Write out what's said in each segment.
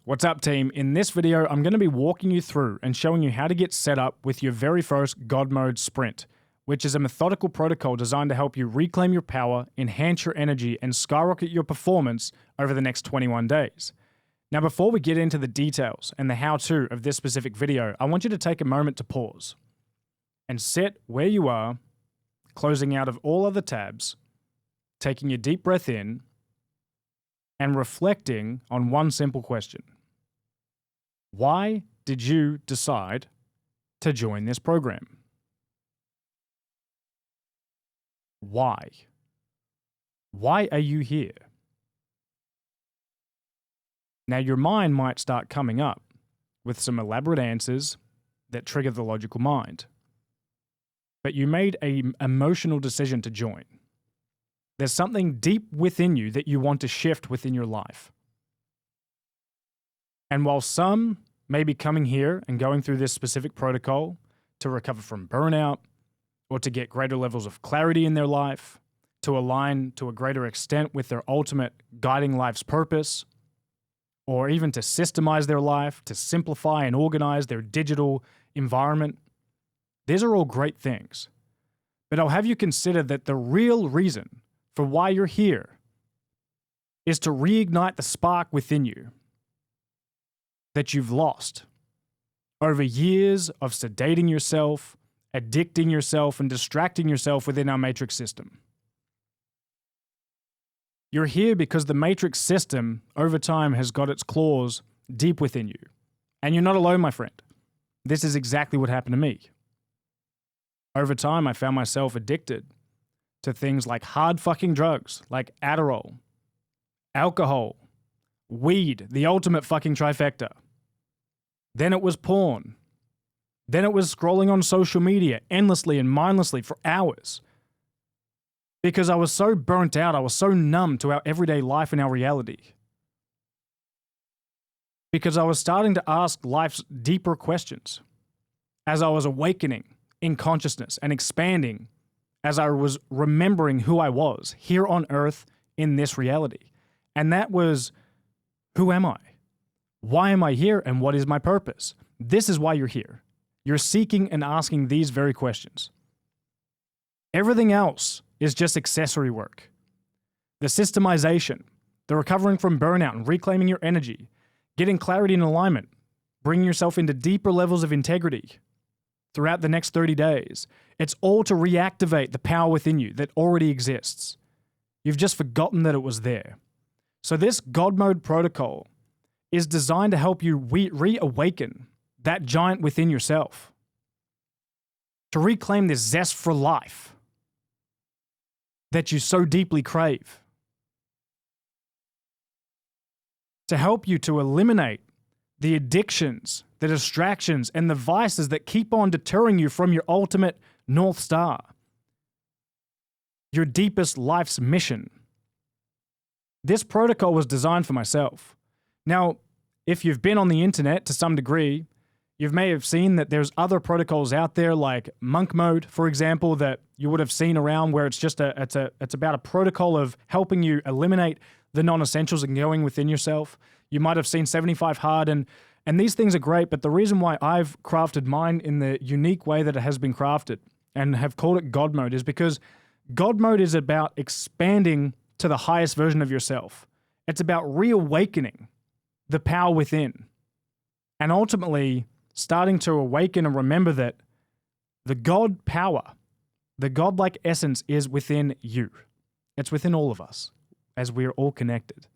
What's up, team? In this video, I'm going to be walking you through and showing you how to get set up with your very first God Mode Sprint, which is a methodical protocol designed to help you reclaim your power, enhance your energy, and skyrocket your performance over the next 21 days. Now, before we get into the details and the how-to of this specific video, I want you to take a moment to pause and sit where you are, closing out of all other tabs, taking a deep breath in, and reflecting on one simple question. Why did you decide to join this program? Why? Why are you here? Now, your mind might start coming up with some elaborate answers that trigger the logical mind. But you made an emotional decision to join. There's something deep within you that you want to shift within your life. And while some may be coming here and going through this specific protocol to recover from burnout, or to get greater levels of clarity in their life, to align to a greater extent with their ultimate guiding life's purpose, or even to systemize their life, to simplify and organize their digital environment, these are all great things. But I'll have you consider that the real reason for why you're here is to reignite the spark within you that you've lost over years of sedating yourself, addicting yourself, and distracting yourself within our matrix system. You're here because the matrix system over time has got its claws deep within you. And you're not alone, my friend. This is exactly what happened to me. Over time, I found myself addicted to things like hard fucking drugs, like Adderall, alcohol, weed, the ultimate fucking trifecta. Then it was porn. Then it was scrolling on social media endlessly and mindlessly for hours. Because I was so burnt out, I was so numb to our everyday life and our reality. Because I was starting to ask life's deeper questions as I was awakening in consciousness and expanding as I was remembering who I was here on earth in this reality. And that was, who am I? Why am I here? And what is my purpose? This is why you're here. You're seeking and asking these very questions. Everything else is just accessory work. The systemization, the recovering from burnout and reclaiming your energy, getting clarity and alignment, bringing yourself into deeper levels of integrity throughout the next 30 days. It's all to reactivate the power within you that already exists. You've just forgotten that it was there. So this God Mode protocol is designed to help you reawaken that giant within yourself, to reclaim this zest for life that you so deeply crave, to help you to eliminate the addictions, the distractions, and the vices that keep on deterring you from your ultimate North Star, your deepest life's mission. This protocol was designed for myself. Now, if you've been on the internet to some degree, you may have seen that there's other protocols out there like Monk Mode, for example, that you would have seen around, where it's just it's about a protocol of helping you eliminate the non-essentials and going within yourself. You might have seen 75 Hard, and these things are great, but the reason why I've crafted mine in the unique way that it has been crafted and have called it God Mode is because God Mode is about expanding to the highest version of yourself. It's about reawakening the power within, and ultimately starting to awaken and remember that the God power, the godlike essence is within you. It's within all of us, as we're all connected.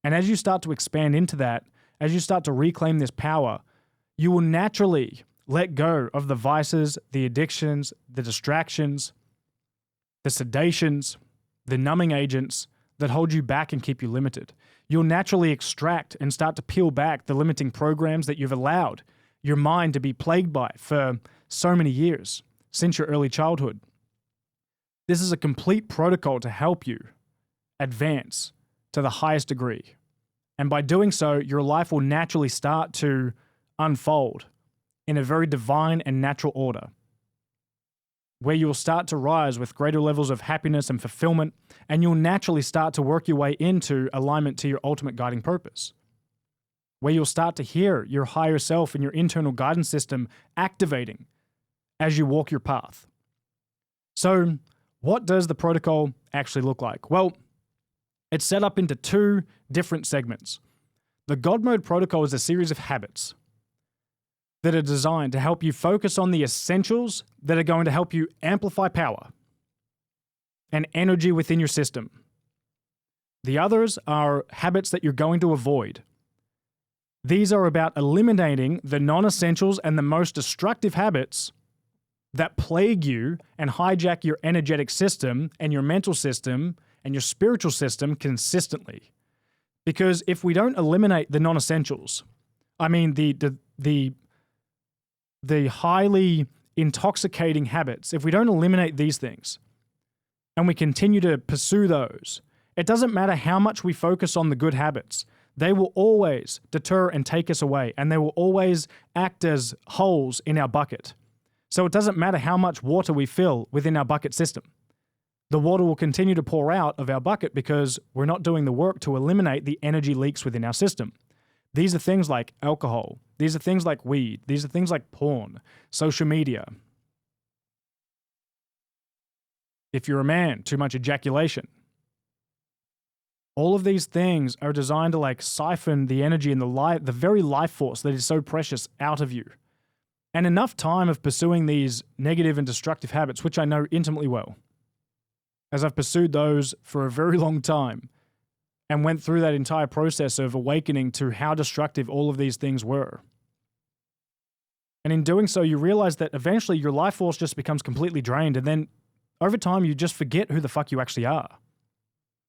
And as you start to expand into that, as you start to reclaim this power, you will naturally let go of the vices, the addictions, the distractions, the sedations, the numbing agents that hold you back and keep you limited. You'll naturally extract and start to peel back the limiting programs that you've allowed your mind to be plagued by for so many years, since your early childhood. This is a complete protocol to help you advance to the highest degree. And by doing so, your life will naturally start to unfold in a very divine and natural order, where you will start to rise with greater levels of happiness and fulfillment, and you'll naturally start to work your way into alignment to your ultimate guiding purpose. where you'll start to hear your higher self and your internal guidance system activating as you walk your path. So, what does the protocol actually look like? Well, it's set up into two different segments. The God Mode protocol is a series of habits that are designed to help you focus on the essentials that are going to help you amplify power and energy within your system. The others are habits that you're going to avoid. These are about eliminating the non-essentials and the most destructive habits that plague you and hijack your energetic system and your mental system and your spiritual system consistently. Because if we don't eliminate the non-essentials, I mean the highly intoxicating habits, if we don't eliminate these things and we continue to pursue those, it doesn't matter how much we focus on the good habits. They will always deter and take us away, and they will always act as holes in our bucket. So it doesn't matter how much water we fill within our bucket system. The water will continue to pour out of our bucket because we're not doing the work to eliminate the energy leaks within our system. These are things like alcohol. These are things like weed. These are things like porn, social media. If you're a man, too much ejaculation. All of these things are designed to siphon the energy and the very life force that is so precious out of you. And enough time of pursuing these negative and destructive habits, which I know intimately well, as I've pursued those for a very long time and went through that entire process of awakening to how destructive all of these things were. And in doing so, you realize that eventually your life force just becomes completely drained, and then over time you just forget who the fuck you actually are.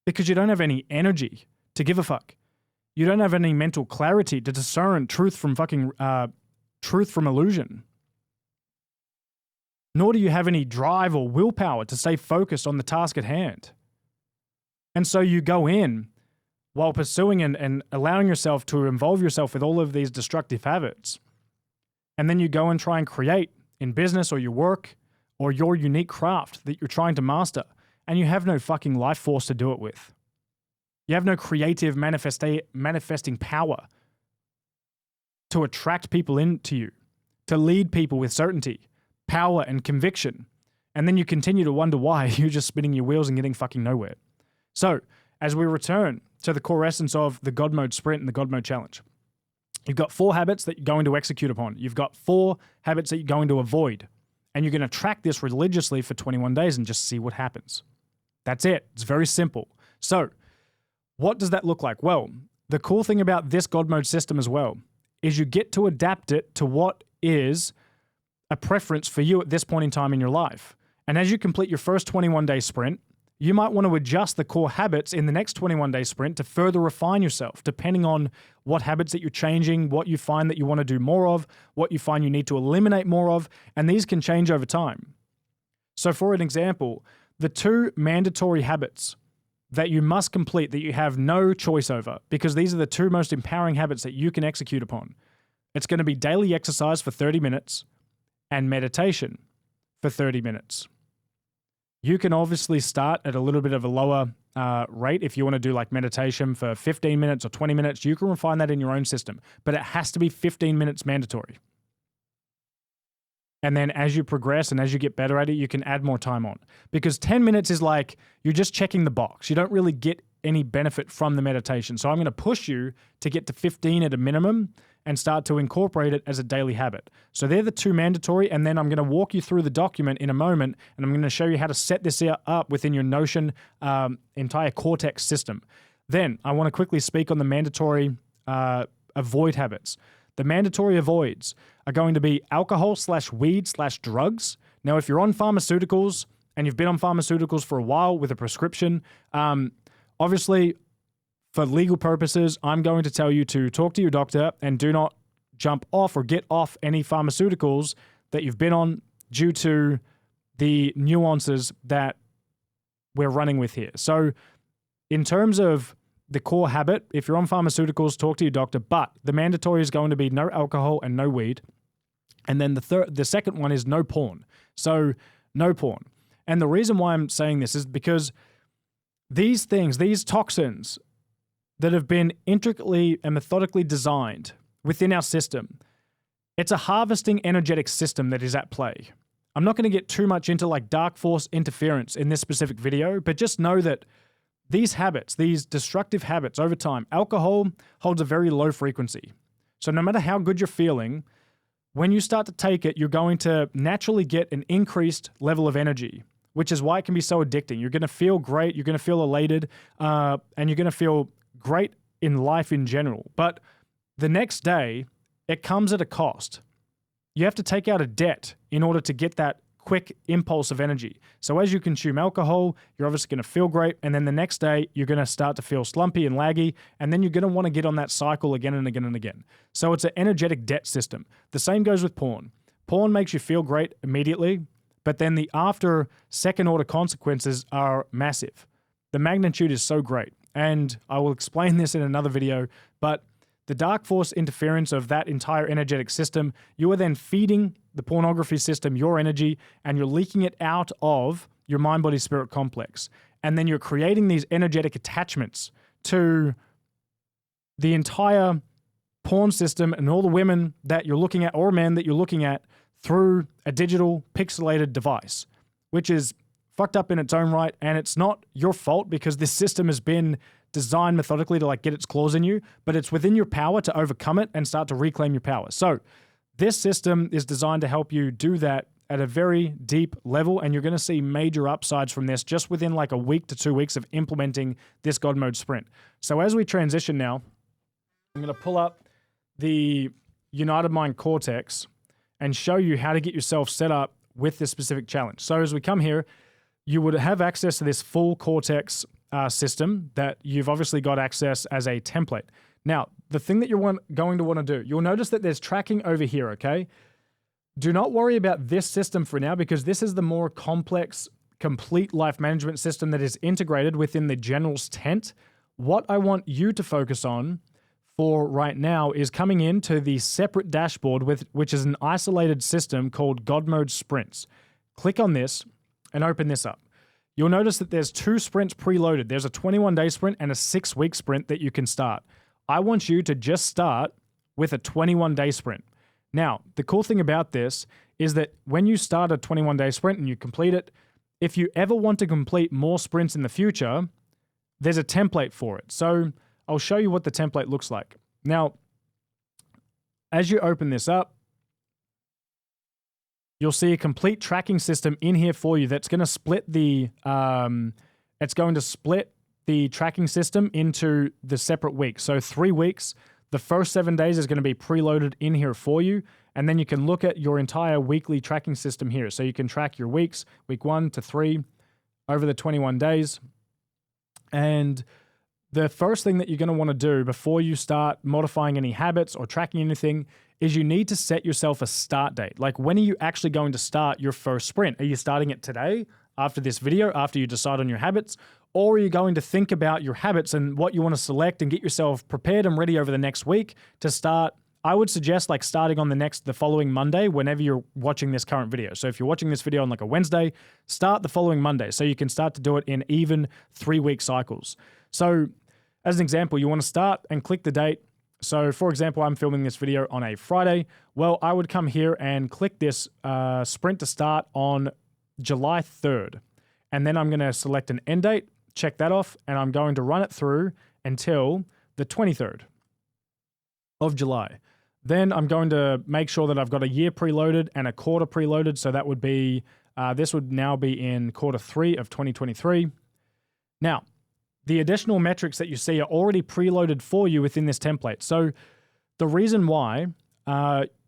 Because you don't have any energy to give a fuck. You don't have any mental clarity to discern truth from illusion. Nor do you have any drive or willpower to stay focused on the task at hand. And so you go in while pursuing and allowing yourself to involve yourself with all of these destructive habits. And then you go and try and create in business or your work or your unique craft that you're trying to master. And you have no fucking life force to do it with. You have no creative manifesting power to attract people into you, to lead people with certainty, power, and conviction. And then you continue to wonder why you're just spinning your wheels and getting fucking nowhere. So, as we return to the core essence of the God Mode Sprint and the God Mode Challenge, you've got 4 habits that you're going to execute upon. You've got 4 habits that you're going to avoid. And you're going to track this religiously for 21 days and just see what happens. That's it. It's very simple. So, what does that look like? Well, the cool thing about this God Mode system as well is you get to adapt it to what is a preference for you at this point in time in your life. And as you complete your first 21-day sprint, you might want to adjust the core habits in the next 21-day sprint to further refine yourself, depending on what habits that you're changing, what you find that you want to do more of, what you find you need to eliminate more of, and these can change over time. So for an example, the 2 mandatory habits that you must complete that you have no choice over, because these are the 2 most empowering habits that you can execute upon. It's going to be daily exercise for 30 minutes and meditation for 30 minutes. You can obviously start at a little bit of a lower rate. If you want to do meditation for 15 minutes or 20 minutes, you can refine that in your own system, but it has to be 15 minutes mandatory. And then as you progress and as you get better at it, you can add more time on. Because 10 minutes is you're just checking the box. You don't really get any benefit from the meditation. So I'm going to push you to get to 15 at a minimum and start to incorporate it as a daily habit. So they're the 2 mandatory, and then I'm going to walk you through the document in a moment, and I'm going to show you how to set this up within your Notion entire Cortex system. Then I want to quickly speak on the mandatory avoid habits. The mandatory avoids are going to be alcohol/weed/drugs. Now, if you're on pharmaceuticals and you've been on pharmaceuticals for a while with a prescription, obviously, for legal purposes, I'm going to tell you to talk to your doctor and do not jump off or get off any pharmaceuticals that you've been on due to the nuances that we're running with here. So in terms of the core habit, if you're on pharmaceuticals, talk to your doctor, but the mandatory is going to be no alcohol and no weed. And then the second one is no porn. So no porn. And the reason why I'm saying this is because these things, these toxins, that have been intricately and methodically designed within our system. It's a harvesting energetic system that is at play. I'm not going to get too much into like dark force interference in this specific video, but just know that these habits, these destructive habits over time, alcohol holds a very low frequency. So no matter how good you're feeling, when you start to take it, you're going to naturally get an increased level of energy, which is why it can be so addicting. You're going to feel great, you're going to feel elated, and you're going to feel great in life in general. But the next day, it comes at a cost. You have to take out a debt in order to get that quick impulse of energy. So as you consume alcohol, you're obviously going to feel great, and then the next day, you're going to start to feel slumpy and laggy, and then you're going to want to get on that cycle again and again and again. So it's an energetic debt system. The same goes with porn. Porn makes you feel great immediately, but then the after second order consequences are massive. The magnitude is so great, and I will explain this in another video, but the dark force interference of that entire energetic system, you are then feeding the pornography system your energy, and you're leaking it out of your mind-body-spirit complex. And then you're creating these energetic attachments to the entire porn system and all the women that you're looking at, or men that you're looking at, through a digital pixelated device, which is fucked up in its own right. And it's not your fault because this system has been designed methodically to like get its claws in you, but it's within your power to overcome it and start to reclaim your power. So this system is designed to help you do that at a very deep level, and you're going to see major upsides from this just within like a week to 2 weeks of implementing this God Mode Sprint. So as we transition now, I'm going to pull up the United Mind Cortex and show you how to get yourself set up with this specific challenge. So as we come here, you would have access to this full Cortex system that you've obviously got access as a template. Now, the thing that you're going to want to do, you'll notice that there's tracking over here, okay? Do not worry about this system for now because this is the more complex, complete life management system that is integrated within the General's tent. What I want you to focus on for right now is coming into the separate dashboard, which is an isolated system called God Mode Sprints. Click on this and open this up. You'll notice that there's 2 sprints preloaded. There's a 21-day sprint and a 6-week sprint that you can start. I want you to just start with a 21-day sprint. Now, the cool thing about this is that when you start a 21-day sprint and you complete it, if you ever want to complete more sprints in the future, there's a template for it. So I'll show you what the template looks like. Now, as you open this up, you'll see a complete tracking system in here for you that's going to split the tracking system into the separate weeks. So 3 weeks, the first 7 days is going to be preloaded in here for you. And then you can look at your entire weekly tracking system here. So you can track your weeks, week 1 to 3, over the 21 days. And the first thing that you're going to want to do before you start modifying any habits or tracking anything is you need to set yourself a start date. Like, when are you actually going to start your first sprint? Are you starting it today, after this video, after you decide on your habits? Or are you going to think about your habits and what you want to select and get yourself prepared and ready over the next week to start? I would suggest like starting on the following Monday whenever you're watching this current video. So if you're watching this video on like a Wednesday, start the following Monday so you can start to do it in even 3-week cycles. So as an example, you want to start and click the date. So for example, I'm filming this video on a Friday. Well, I would come here and click this sprint to start on July 3rd. And then I'm going to select an end date, check that off, and I'm going to run it through until the 23rd of July. Then I'm going to make sure that I've got a year preloaded and a quarter preloaded. So that would be, this would now be in quarter 3 of 2023. Now, the additional metrics that you see are already preloaded for you within this template. So the reason why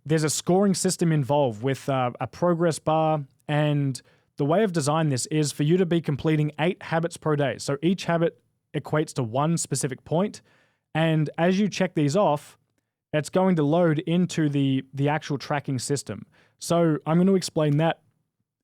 there's a scoring system involved with a progress bar, and the way I've designed this is for you to be completing 8 habits per day. So each habit equates to 1 specific point. And as you check these off, it's going to load into the actual tracking system. So I'm going to explain that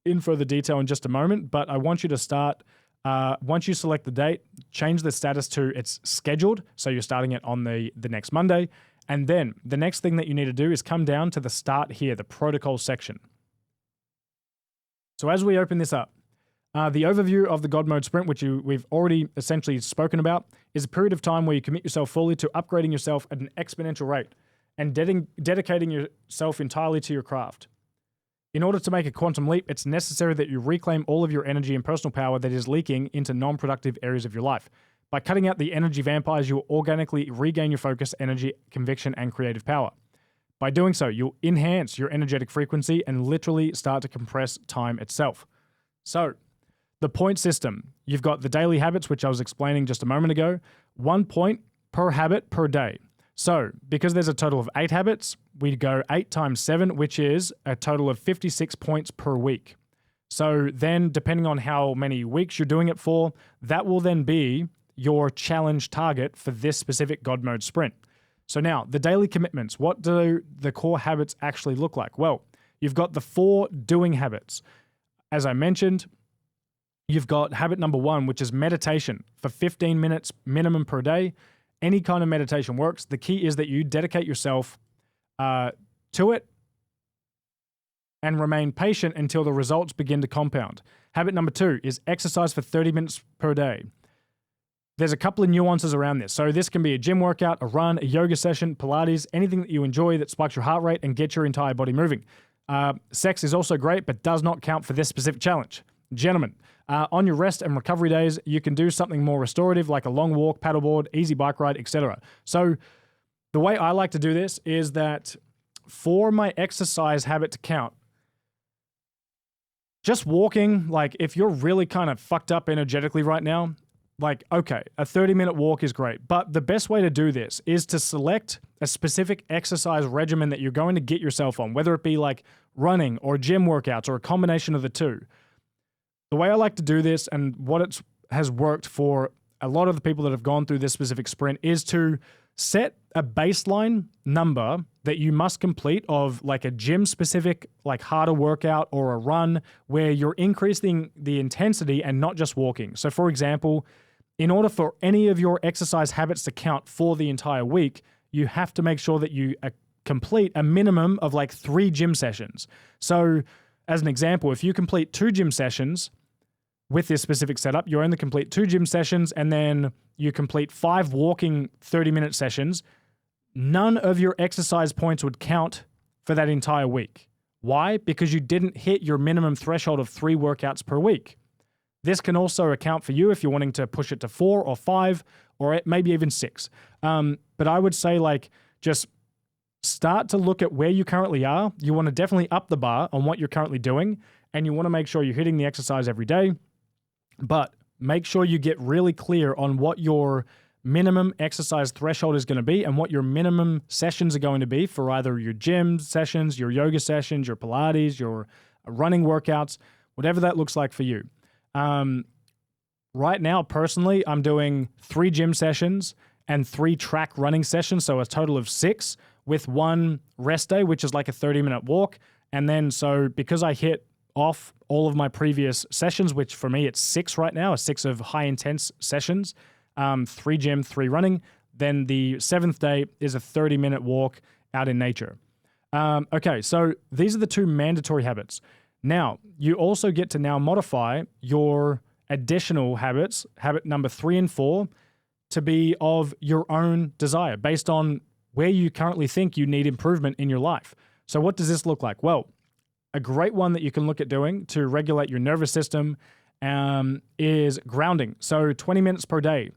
in further detail in just a moment, but I want you to start, once you select the date, change the status to it's scheduled, so you're starting it on the next Monday, and then the next thing that you need to do is come down to the start here, the protocol section. So as we open this up, The overview of the God Mode Sprint, which we've already essentially spoken about, is a period of time where you commit yourself fully to upgrading yourself at an exponential rate and dedicating yourself entirely to your craft. In order to make a quantum leap, it's necessary that you reclaim all of your energy and personal power that is leaking into non-productive areas of your life. By cutting out the energy vampires, you will organically regain your focus, energy, conviction, and creative power. By doing so, you'll enhance your energetic frequency and literally start to compress time itself. So, the point system. You've got the daily habits, which I was explaining just a moment ago. 1 point per habit per day. So, because there's a total of 8 habits, we go 8 times 7, which is a total of 56 points per week. So then, depending on how many weeks you're doing it for, that will then be your challenge target for this specific God Mode Sprint. So now, the daily commitments. What do the core habits actually look like? Well, you've got the 4 doing habits. As I mentioned, you've got habit number 1, which is meditation for 15 minutes minimum per day. Any kind of meditation works. The key is that you dedicate yourself to it and remain patient until the results begin to compound. Habit number 2 is exercise for 30 minutes per day. There's a couple of nuances around this. So this can be a gym workout, a run, a yoga session, Pilates, anything that you enjoy that spikes your heart rate and gets your entire body moving. Sex is also great, but does not count for this specific challenge. Gentlemen, on your rest and recovery days, you can do something more restorative like a long walk, paddleboard, easy bike ride, etc. So the way I like to do this is that for my exercise habit to count, just walking, like if you're really kind of fucked up energetically right now, like, okay, a 30-minute walk is great. But the best way to do this is to select a specific exercise regimen that you're going to get yourself on, whether it be like running or gym workouts or a combination of the two. The way I like to do this and what it has worked for a lot of the people that have gone through this specific sprint is to set a baseline number that you must complete of like a gym specific, like harder workout or a run where you're increasing the intensity and not just walking. So for example, in order for any of your exercise habits to count for the entire week, you have to make sure that you complete a minimum of like 3 gym sessions. So as an example, if you complete 2 gym sessions with this specific setup, you only complete 2 gym sessions and then you complete 5 walking 30-minute sessions, none of your exercise points would count for that entire week. Why? Because you didn't hit your minimum threshold of 3 workouts per week. This can also account for you if you're wanting to push it to 4 or 5 or maybe even 6. But I would say like just start to look at where you currently are. You want to definitely up the bar on what you're currently doing, and you want to make sure you're hitting the exercise every day. But make sure you get really clear on what your minimum exercise threshold is going to be and what your minimum sessions are going to be for either your gym sessions, your yoga sessions, your Pilates, your running workouts, whatever that looks like for you. Right now, personally, I'm doing 3 gym sessions and 3 track running sessions, so a total of 6 with 1 rest day, which is like a 30-minute walk. And then so because I hit off all of my previous sessions, which for me it's 6 right now, 6 of high intense sessions, 3 gym, 3 running. Then the 7th day is a 30-minute walk out in nature. Okay, so these are the 2 mandatory habits. Now, you also get to now modify your additional habits, habit number 3 and 4, to be of your own desire based on where you currently think you need improvement in your life. So what does this look like? Well, a great one that you can look at doing to regulate your nervous system is grounding. So 20 minutes per day.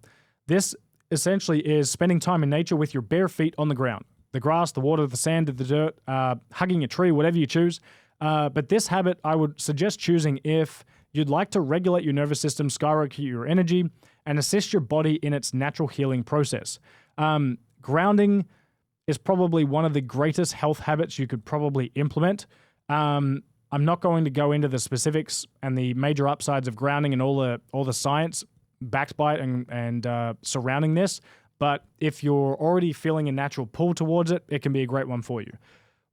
This essentially is spending time in nature with your bare feet on the ground. The grass, the water, the sand, the dirt, hugging a tree, whatever you choose. But this habit I would suggest choosing if you'd like to regulate your nervous system, skyrocket your energy, and assist your body in its natural healing process. Grounding is probably one of the greatest health habits you could probably implement. I'm not going to go into the specifics and the major upsides of grounding and all the science backed by it and surrounding this, but if you're already feeling a natural pull towards it, it can be a great one for you.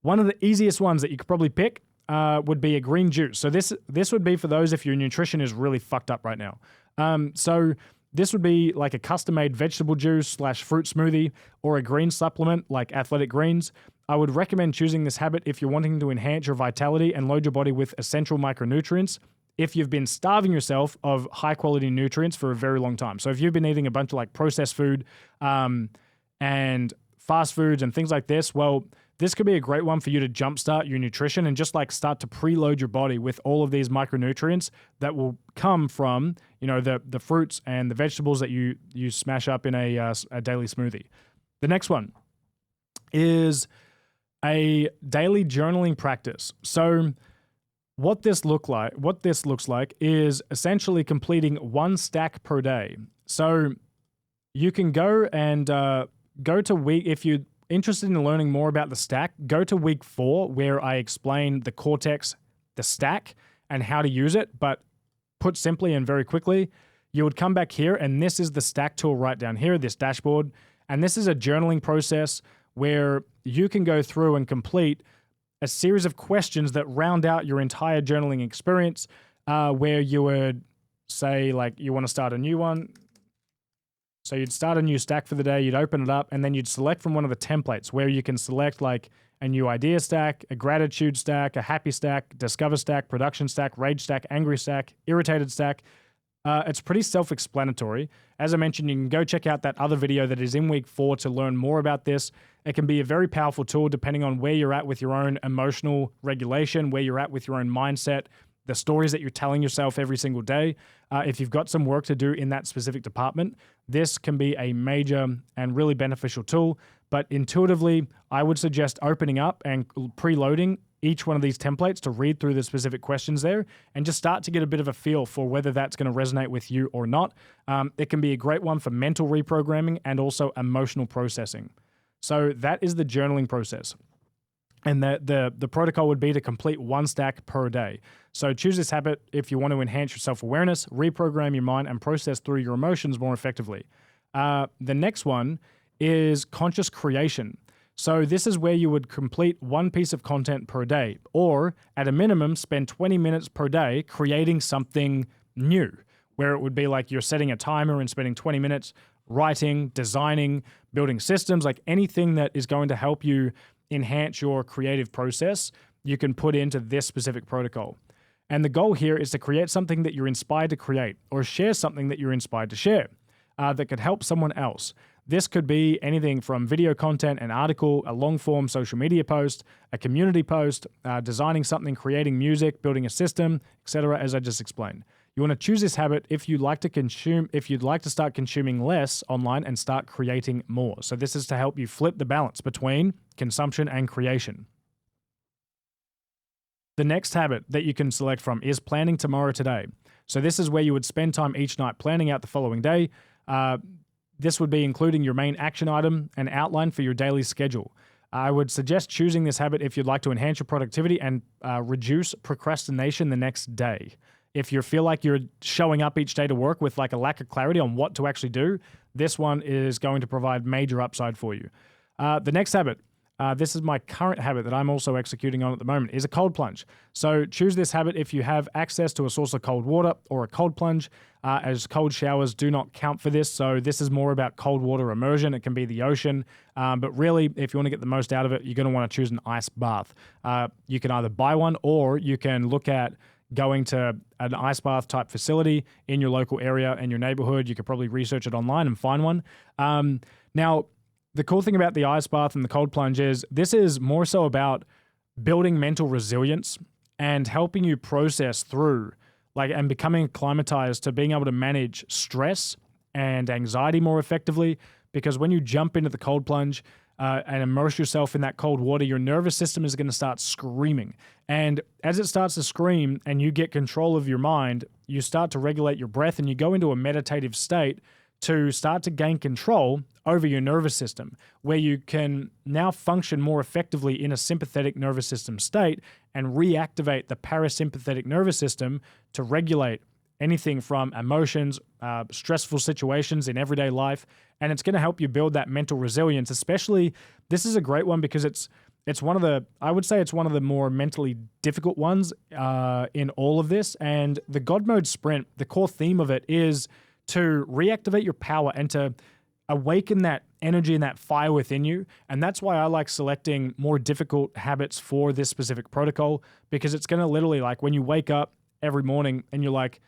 One of the easiest ones that you could probably pick would be a green juice. So this would be for those if your nutrition is really fucked up right now. So this would be like a custom-made vegetable juice / fruit smoothie or a green supplement like Athletic Greens. I would recommend choosing this habit if you're wanting to enhance your vitality and load your body with essential micronutrients. if you've been starving yourself of high quality nutrients for a very long time. So if you've been eating a bunch of like processed food and fast foods and things like this, well, this could be a great one for you to jumpstart your nutrition and just like start to preload your body with all of these micronutrients that will come from, you know, the fruits and the vegetables that you smash up in a daily smoothie. The next one is a daily journaling practice. So what this looks like is essentially completing 1 stack per day. So you can go and go to week, if you're interested in learning more about the stack, go to week 4 where I explain the Cortex, the stack, and how to use it. But put simply and very quickly, you would come back here, and this is the stack tool right down here, this dashboard. And this is a journaling process where you can go through and complete a series of questions that round out your entire journaling experience, where you would say, like, you want to start a new one. So you'd start a new stack for the day, you'd open it up, and then you'd select from one of the templates where you can select like a new idea stack, a gratitude stack, a happy stack, discover stack, production stack, rage stack, angry stack, irritated stack. It's pretty self-explanatory. As I mentioned, you can go check out that other video that is in week 4 to learn more about this. It can be a very powerful tool depending on where you're at with your own emotional regulation, where you're at with your own mindset, the stories that you're telling yourself every single day. If you've got some work to do in that specific department, this can be a major and really beneficial tool. But intuitively, I would suggest opening up and preloading each one of these templates to read through the specific questions there and just start to get a bit of a feel for whether that's going to resonate with you or not. It can be a great one for mental reprogramming and also emotional processing. So that is the journaling process. And the protocol would be to complete 1 stack per day. So choose this habit if you want to enhance your self-awareness, reprogram your mind, and process through your emotions more effectively. The next one is conscious creation. So this is where you would complete 1 piece of content per day, or at a minimum, spend 20 minutes per day creating something new, where it would be like you're setting a timer and spending 20 minutes writing, designing, building systems, like anything that is going to help you enhance your creative process, you can put into this specific protocol. And the goal here is to create something that you're inspired to create, or share something that you're inspired to share that could help someone else. This could be anything from video content, an article, a long-form social media post, a community post, designing something, creating music, building a system, etc., as I just explained. You want to choose this habit if you'd like to start consuming less online and start creating more. So this is to help you flip the balance between consumption and creation. The next habit that you can select from is planning tomorrow today. So this is where you would spend time each night planning out the following day. This would be including your main action item and outline for your daily schedule. I would suggest choosing this habit if you'd like to enhance your productivity and reduce procrastination the next day. If you feel like you're showing up each day to work with like a lack of clarity on what to actually do, this one is going to provide major upside for you. The next habit, this is my current habit that I'm also executing on at the moment, is a cold plunge. So choose this habit if you have access to a source of cold water or a cold plunge, as cold showers do not count for this. So this is more about cold water immersion. It can be the ocean, but really, if you want to get the most out of it, you're going to want to choose an ice bath. You can either buy one, or you can look at going to an ice bath type facility in your local area and your neighborhood. You could probably research it online and find one. Now, the cool thing about the ice bath and the cold plunge is this is more so about building mental resilience and helping you process through, and becoming acclimatized to being able to manage stress and anxiety more effectively. Because when you jump into the cold plunge and immerse yourself in that cold water, your nervous system is going to start screaming. And as it starts to scream and you get control of your mind, you start to regulate your breath and you go into a meditative state to start to gain control over your nervous system, where you can now function more effectively in a sympathetic nervous system state and reactivate the parasympathetic nervous system to regulate anything from emotions, stressful situations in everyday life. And it's going to help you build that mental resilience. Especially, this is a great one because it's one of the, I would say it's one of the more mentally difficult ones in all of this. And the God Mode Sprint, the core theme of it is to reactivate your power and to awaken that energy and that fire within you. And that's why I like selecting more difficult habits for this specific protocol, because it's going to literally, like, when you wake up, every morning and you're like,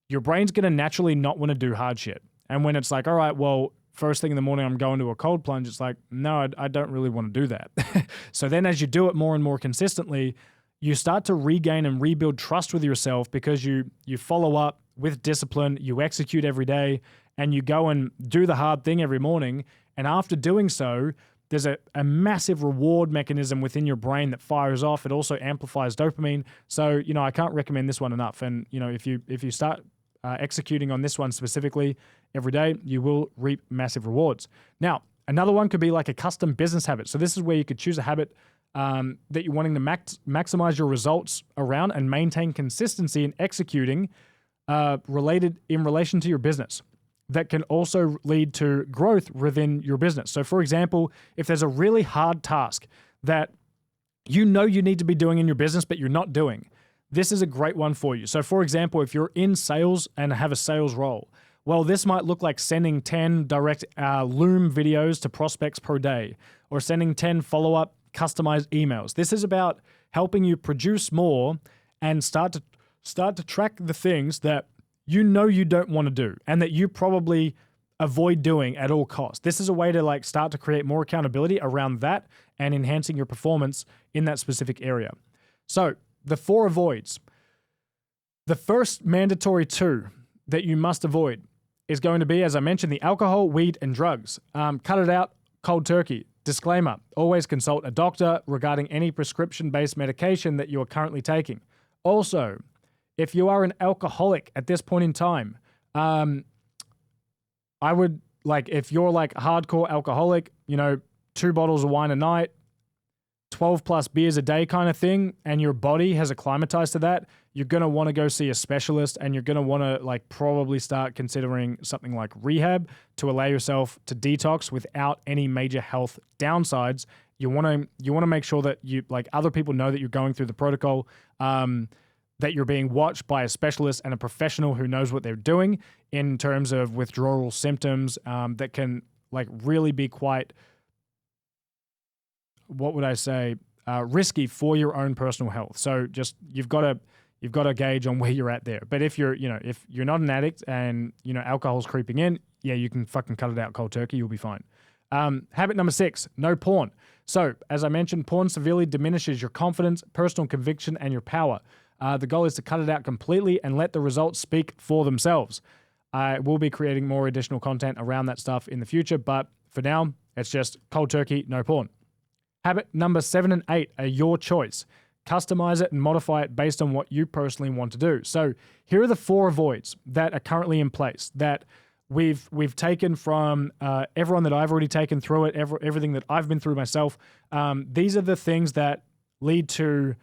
your brain's going to naturally not want to do hard shit. And when it's like, all right, well, first thing in the morning, I'm going to a cold plunge. It's like, no, I don't really want to do that. So then as you do it more and more consistently, you start to regain and rebuild trust with yourself because you follow up with discipline, you execute every day, and you go and do the hard thing every morning. And after doing so, there's a massive reward mechanism within your brain that fires off. It also amplifies dopamine. So, I can't recommend this one enough. And, if you start executing on this one specifically every day, you will reap massive rewards. Now, another one could be like a custom business habit. So this is where you could choose a habit that you're wanting to maximize your results around and maintain consistency in executing in relation to your business. That can also lead to growth within your business. So for example, if there's a really hard task that you need to be doing in your business, but you're not doing, this is a great one for you. So for example, if you're in sales and have a sales role, well, this might look like sending 10 direct Loom videos to prospects per day, or sending 10 follow-up customized emails. This is about helping you produce more and start to track the things that you don't want to do and that you probably avoid doing at all costs. This is a way to start to create more accountability around that and enhancing your performance in that specific area. So the 4 avoids. The first mandatory 2 that you must avoid is going to be, as I mentioned, the alcohol, weed, and drugs. Cut it out cold turkey. Disclaimer, always consult a doctor regarding any prescription-based medication that you are currently taking. Also, if you are an alcoholic at this point in time, I would, if you're hardcore alcoholic, 2 bottles of wine a night, 12 plus beers a day kind of thing, and your body has acclimatized to that, you're going to want to go see a specialist, and you're going to want to probably start considering something like rehab to allow yourself to detox without any major health downsides. You want to make sure that other people know that you're going through the protocol, that you're being watched by a specialist and a professional who knows what they're doing in terms of withdrawal symptoms that can really be quite, what would I say, risky for your own personal health. So just you've got to gauge on where you're at there. But if you're not an addict and alcohol's creeping in, yeah, you can fucking cut it out cold turkey. You'll be fine. Habit number 6, no porn. So as I mentioned, porn severely diminishes your confidence, personal conviction, and your power. The goal is to cut it out completely and let the results speak for themselves. I will be creating more additional content around that stuff in the future, but for now, it's just cold turkey, no porn. Habit number 7 and 8 are your choice. Customize it and modify it based on what you personally want to do. So here are the 4 avoids that are currently in place that we've taken from everyone that I've already taken through it, everything that I've been through myself. These are the things that lead to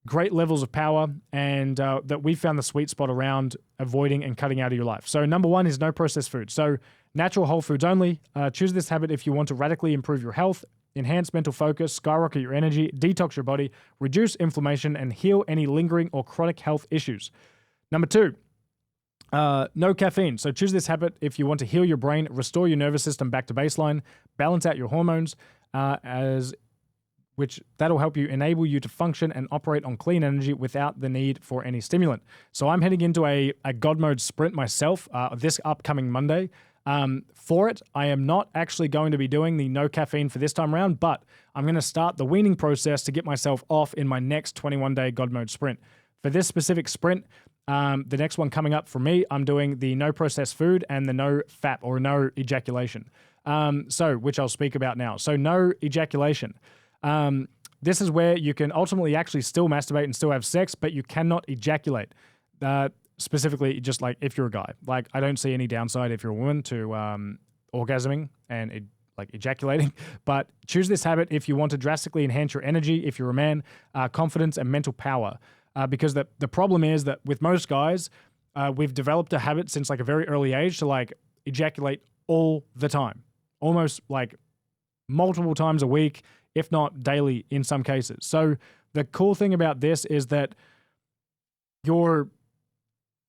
great levels of power and that we found the sweet spot around avoiding and cutting out of your life. So number 1 is no processed food. So natural whole foods only. Choose this habit if you want to radically improve your health, enhance mental focus, skyrocket your energy, detox your body, reduce inflammation, and heal any lingering or chronic health issues. Number 2, no caffeine. So choose this habit if you want to heal your brain, restore your nervous system back to baseline, balance out your hormones, which that'll help you enable you to function and operate on clean energy without the need for any stimulant. So I'm heading into a God mode sprint myself this upcoming Monday. For it, I am not actually going to be doing the no caffeine for this time around, but I'm going to start the weaning process to get myself off in my next 21-day God mode sprint. For this specific sprint, the next one coming up for me, I'm doing the no processed food and the no FAP or no ejaculation. Which I'll speak about now. So no ejaculation. This is where you can ultimately actually still masturbate and still have sex, but you cannot ejaculate. Specifically, just if you're a guy. I don't see any downside if you're a woman to orgasming and ejaculating, but choose this habit if you want to drastically enhance your energy, if you're a man, confidence, and mental power. Because the problem is that with most guys, we've developed a habit since a very early age to ejaculate all the time, almost multiple times a week, if not daily in some cases. So the cool thing about this is that your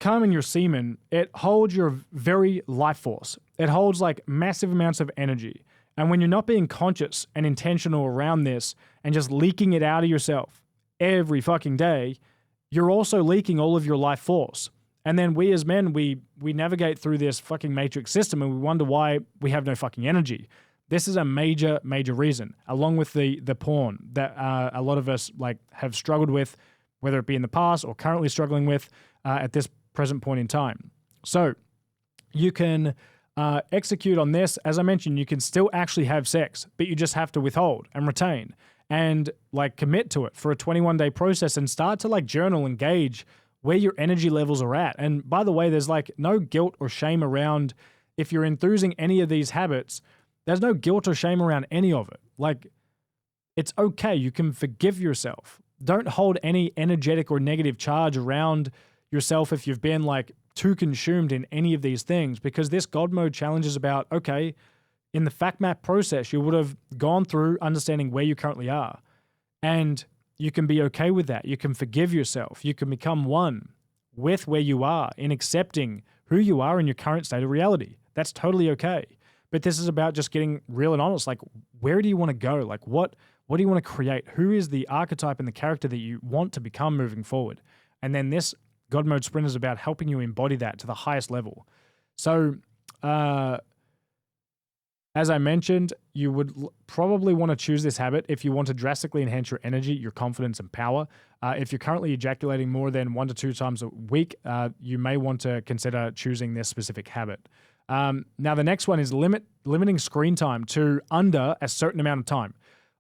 cum and your semen, it holds your very life force. It holds massive amounts of energy. And when you're not being conscious and intentional around this and just leaking it out of yourself every fucking day, you're also leaking all of your life force. And then we as men, we navigate through this fucking matrix system and we wonder why we have no fucking energy. This is a major, major reason, along with the porn that a lot of us like have struggled with, whether it be in the past or currently struggling with at this present point in time. So you can execute on this. As I mentioned, you can still actually have sex, but you just have to withhold and retain and like commit to it for a 21-day process and start to like journal and gauge where your energy levels are at. And by the way, there's like no guilt or shame around if you're enthusing any of these habits. There's no guilt or shame around any of it. Like, it's okay. You can forgive yourself. Don't hold any energetic or negative charge around yourself if you've been like too consumed in any of these things, because this God mode challenge is about, okay, in the fact map process, you would have gone through understanding where you currently are. And you can be okay with that. You can forgive yourself. You can become one with where you are in accepting who you are in your current state of reality. That's totally okay. But this is about just getting real and honest. Like, where do you want to go? Like, what do you want to create? Who is the archetype and the character that you want to become moving forward? And then this God Mode Sprint is about helping you embody that to the highest level. So, as I mentioned, you would probably want to choose this habit if you want to drastically enhance your energy, your confidence, and power. If you're currently ejaculating more than 1 to 2 times a week, you may want to consider choosing this specific habit. Now, the next one is limiting screen time to under a certain amount of time.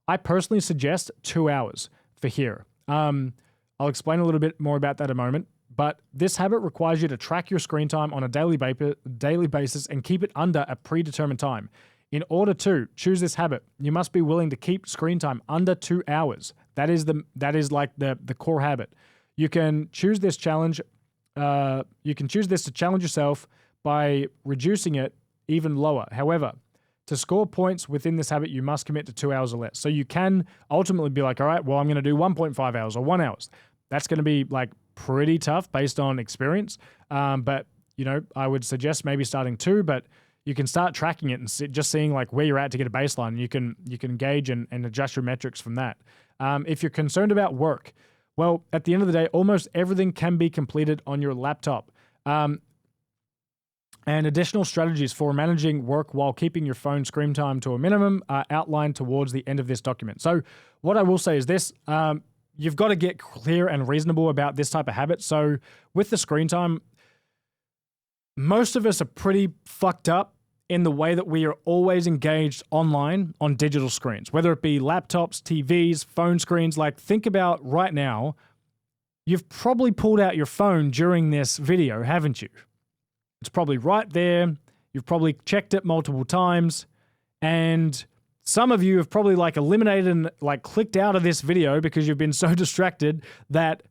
I personally suggest 2 hours for here. I'll explain a little bit more about that in a moment. But this habit requires you to track your screen time on a daily basis and keep it under a predetermined time. In order to choose this habit, you must be willing to keep screen time under 2 hours. That is like the core habit. You can choose this challenge. You can choose this to challenge yourself by reducing it even lower. However, to score points within this habit, you must commit to 2 hours or less. So you can ultimately be like, all right, well, I'm going to do 1.5 hours or 1 hour. That's going to be like pretty tough based on experience. But, you know, I would suggest maybe starting 2, but you can start tracking it and just seeing like where you're at to get a baseline. You can gauge and adjust your metrics from that. If you're concerned about work, well, at the end of the day, almost everything can be completed on your laptop. And additional strategies for managing work while keeping your phone screen time to a minimum are outlined towards the end of this document. So what I will say is this, you've got to get clear and reasonable about this type of habit. So with the screen time, most of us are pretty fucked up in the way that we are always engaged online on digital screens, whether it be laptops, TVs, phone screens. Like, think about right now, you've probably pulled out your phone during this video, haven't you? It's probably right there. You've probably checked it multiple times. And some of you have probably like eliminated and like clicked out of this video because you've been so distracted that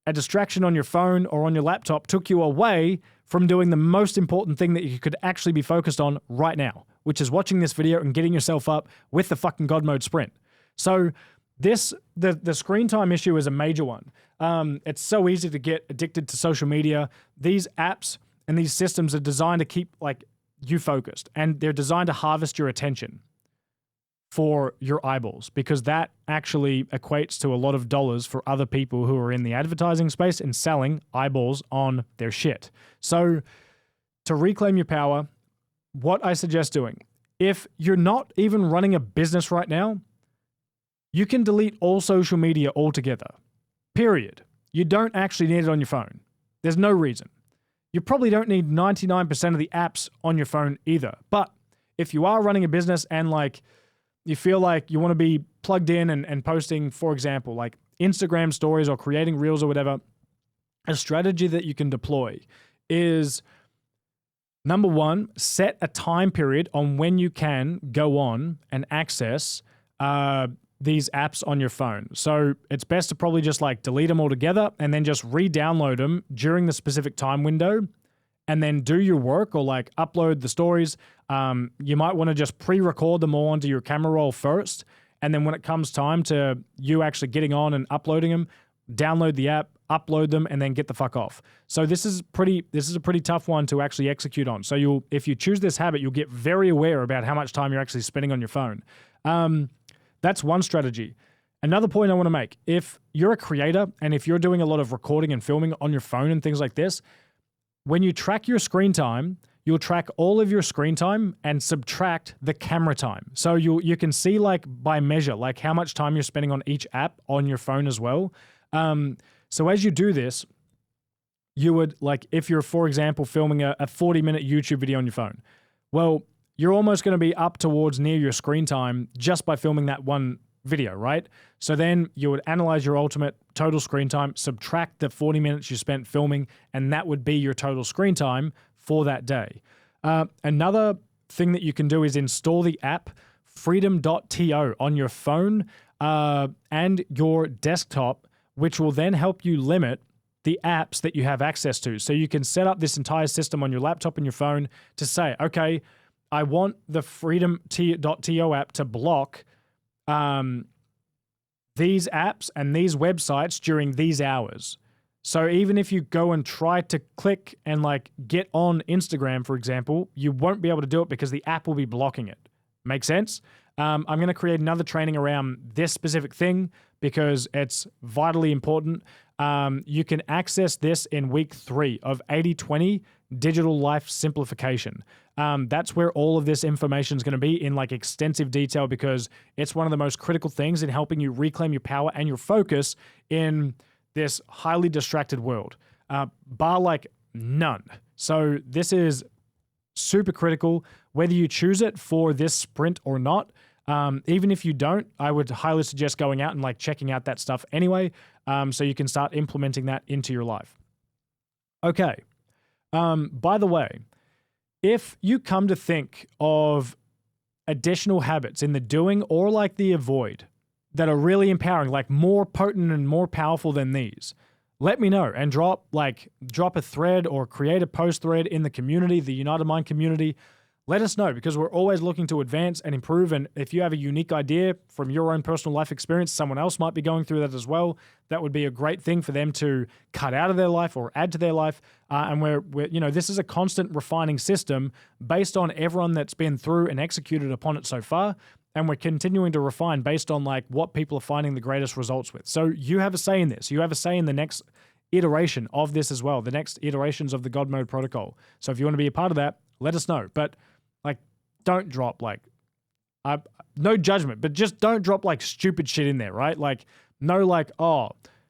a distraction on your phone or on your laptop took you away from doing the most important thing that you could actually be focused on right now, which is watching this video and getting yourself up with the fucking God Mode Sprint. So the screen time issue is a major one. It's so easy to get addicted to social media. These apps and these systems are designed to keep like you focused, and they're designed to harvest your attention for your eyeballs, because that actually equates to a lot of dollars for other people who are in the advertising space and selling eyeballs on their shit. So to reclaim your power, what I suggest doing, if you're not even running a business right now, you can delete all social media altogether. Period. You don't actually need it on your phone. There's no reason. You probably don't need 99% of the apps on your phone either. But if you are running a business and like you feel like you want to be plugged in and posting, for example, like Instagram stories or creating reels or whatever, a strategy that you can deploy is, number one, set a time period on when you can go on and access these apps on your phone. So it's best to probably just like delete them all together and then just re-download them during the specific time window, and then do your work or like upload the stories. You might want to just pre-record them all onto your camera roll first. And then when it comes time to you actually getting on and uploading them, download the app, upload them, and then get the fuck off. So this is a pretty tough one to actually execute on. So if you choose this habit, you'll get very aware about how much time you're actually spending on your phone. That's one strategy. Another point I want to make, if you're a creator and if you're doing a lot of recording and filming on your phone and things like this, when you track your screen time, you'll track all of your screen time and subtract the camera time. So you can see like by measure, like how much time you're spending on each app on your phone as well. So as you do this, you would like, if you're, for example, filming a 40-minute YouTube video on your phone, well, you're almost going to be up towards near your screen time just by filming that one video, right? So then you would analyze your ultimate total screen time, subtract the 40 minutes you spent filming, and that would be your total screen time for that day. Another thing that you can do is install the app Freedom.to on your phone and your desktop, which will then help you limit the apps that you have access to. So you can set up this entire system on your laptop and your phone to say, okay, I want the Freedom.to app to block these apps and these websites during these hours. So even if you go and try to click and like get on Instagram, for example, you won't be able to do it because the app will be blocking it. Make sense? I'm going to create another training around this specific thing because it's vitally important. You can access this in week 3 of 80/20 Digital Life Simplification. That's where all of this information is going to be in like extensive detail because it's one of the most critical things in helping you reclaim your power and your focus in this highly distracted world, bar like none. So this is super critical, whether you choose it for this sprint or not. Even if you don't, I would highly suggest going out and like checking out that stuff anyway, so you can start implementing that into your life. Okay. By the way, if you come to think of additional habits in the doing or like the avoid that are really empowering, like more potent and more powerful than these, let me know and drop a thread or create a post thread in the community, the United Mind community. Let us know because we're always looking to advance and improve. And if you have a unique idea from your own personal life experience, someone else might be going through that as well. That would be a great thing for them to cut out of their life or add to their life. And we're this is a constant refining system based on everyone that's been through and executed upon it so far. And we're continuing to refine based on like what people are finding the greatest results with. So you have a say in this. You have a say in the next iteration of this as well, the next iterations of the God Mode protocol. So if you want to be a part of that, let us know. But like, don't drop like, no judgment, but just don't drop like stupid shit in there, right? Like, no like,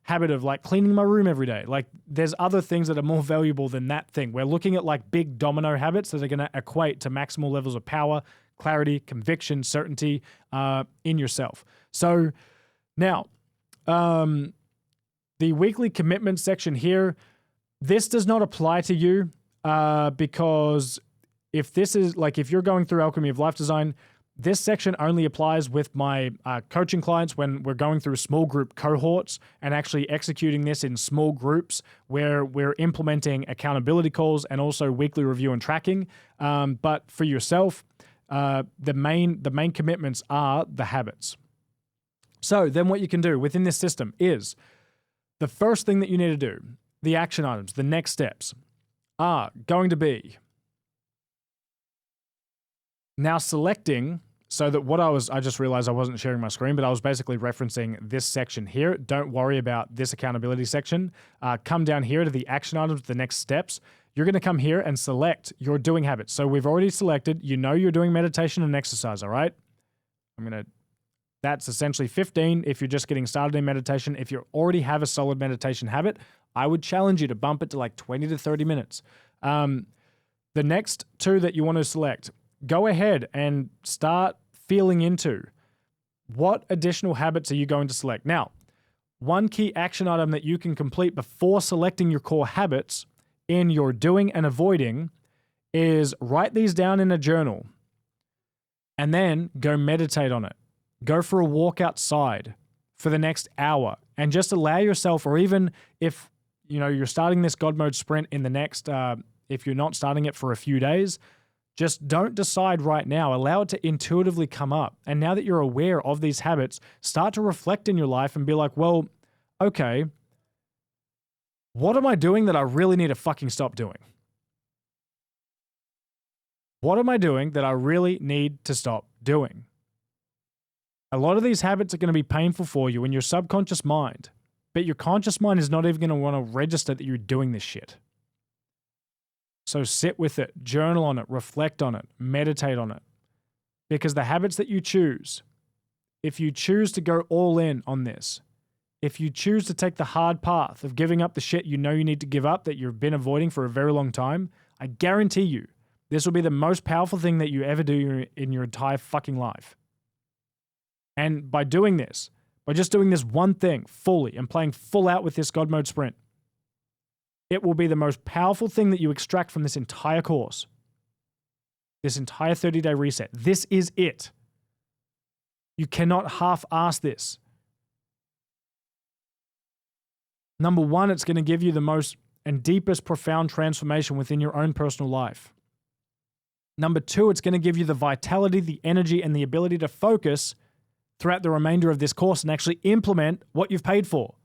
habit of like cleaning my room every day. Like, there's other things that are more valuable than that thing. We're looking at like big domino habits that are going to equate to maximal levels of power, clarity, conviction, certainty in yourself. So now, the weekly commitment section here, this does not apply to you because if this is like, if you're going through Alchemy of Life Design, this section only applies with my coaching clients when we're going through small group cohorts and actually executing this in small groups where we're implementing accountability calls and also weekly review and tracking. But for yourself, the main commitments are the habits. So then what you can do within this system is the first thing that you need to do, the action items, the next steps are going to be now selecting, so that I just realized I wasn't sharing my screen, but I was basically referencing this section here. Don't worry about this accountability section. Come down here to the action items, the next steps. You're going to come here and select your doing habits. So we've already selected, you're doing meditation and exercise, all right? That's essentially 15 if you're just getting started in meditation. If you already have a solid meditation habit, I would challenge you to bump it to like 20 to 30 minutes. The next 2 that you want to select, go ahead and start feeling into what additional habits are you going to select. Now, one key action item that you can complete before selecting your core habits in your doing and avoiding is write these down in a journal and then go meditate on it. Go for a walk outside for the next hour and just allow yourself, or even if you're starting this God Mode sprint in the next, if you're not starting it for a few days, just don't decide right now. Allow it to intuitively come up. And now that you're aware of these habits, start to reflect in your life and be like, well, okay, what am I doing that I really need to fucking stop doing? What am I doing that I really need to stop doing? A lot of these habits are going to be painful for you in your subconscious mind, but your conscious mind is not even going to want to register that you're doing this shit. So sit with it, journal on it, reflect on it, meditate on it. Because the habits that you choose, if you choose to go all in on this, if you choose to take the hard path of giving up the shit you know you need to give up that you've been avoiding for a very long time, I guarantee you, this will be the most powerful thing that you ever do in your entire fucking life. And by doing this, by just doing this one thing fully and playing full out with this God Mode Sprint, it will be the most powerful thing that you extract from this entire course. This entire 30-day reset. This is it. You cannot half-ass this. Number one, it's going to give you the most and deepest profound transformation within your own personal life. Number two, it's going to give you the vitality, the energy, and the ability to focus throughout the remainder of this course and actually implement what you've paid for.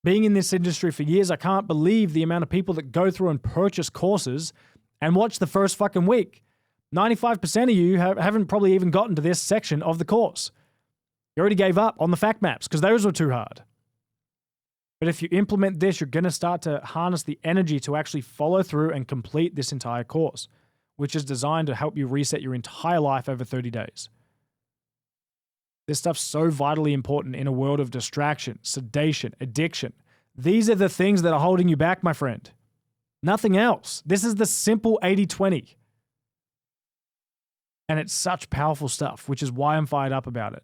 Being in this industry for years, I can't believe the amount of people that go through and purchase courses and watch the first fucking week. 95% of you haven't probably even gotten to this section of the course. You already gave up on the fact maps because those were too hard. But if you implement this, you're going to start to harness the energy to actually follow through and complete this entire course, which is designed to help you reset your entire life over 30 days. This stuff's so vitally important in a world of distraction, sedation, addiction. These are the things that are holding you back, my friend. Nothing else. This is the simple 80-20. And it's such powerful stuff, which is why I'm fired up about it.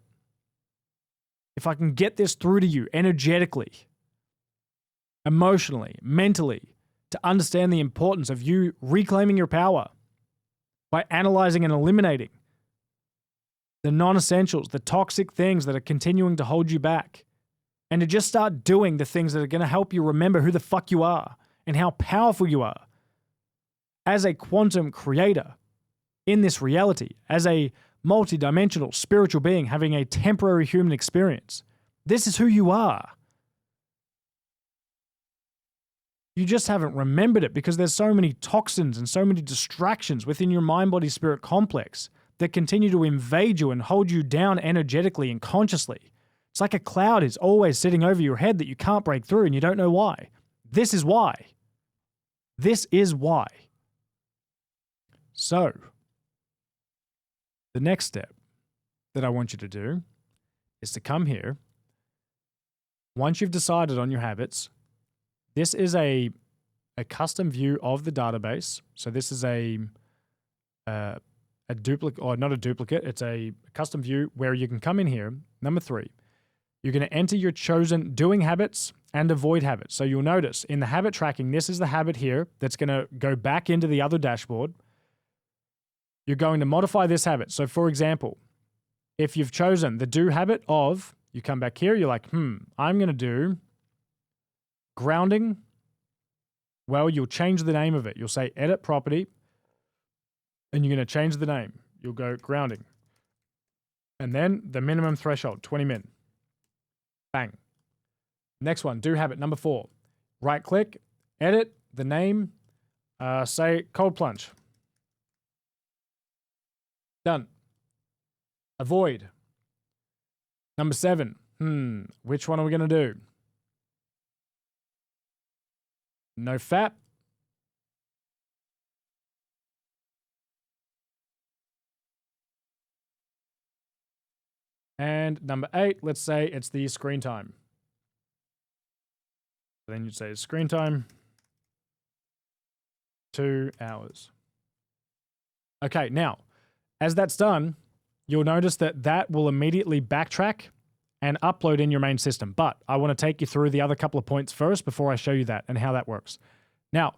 If I can get this through to you energetically, emotionally, mentally, to understand the importance of you reclaiming your power by analyzing and eliminating the non-essentials, the toxic things that are continuing to hold you back, and to just start doing the things that are going to help you remember who the fuck you are and how powerful you are as a quantum creator in this reality, as a multidimensional spiritual being having a temporary human experience. This is who you are. You just haven't remembered it because there's so many toxins and so many distractions within your mind-body-spirit complex that continue to invade you and hold you down energetically and consciously. It's like a cloud is always sitting over your head that you can't break through and you don't know why. This is why. This is why. So, the next step that I want you to do is to come here. Once you've decided on your habits, this is a custom view of the database. So this is a duplicate, or not a duplicate, it's a custom view where you can come in here. Number 3, you're going to enter your chosen doing habits and avoid habits. So you'll notice in the habit tracking, this is the habit here that's going to go back into the other dashboard. You're going to modify this habit. So for example, if you've chosen the do habit of, you come back here, you're like, I'm going to do grounding. Well, you'll change the name of it. You'll say edit property, and you're going to change the name. You'll go grounding. And then the minimum threshold, 20 min. Bang. Next one, do habit number 4. Right click, edit the name, say cold plunge. Done. Avoid. Number 7. Which one are we going to do? No fat. And number 8, let's say it's the screen time. So then you'd say screen time, 2 hours. Okay, now, as that's done, you'll notice that that will immediately backtrack and upload in your main system. But I want to take you through the other couple of points first before I show you that and how that works. Now,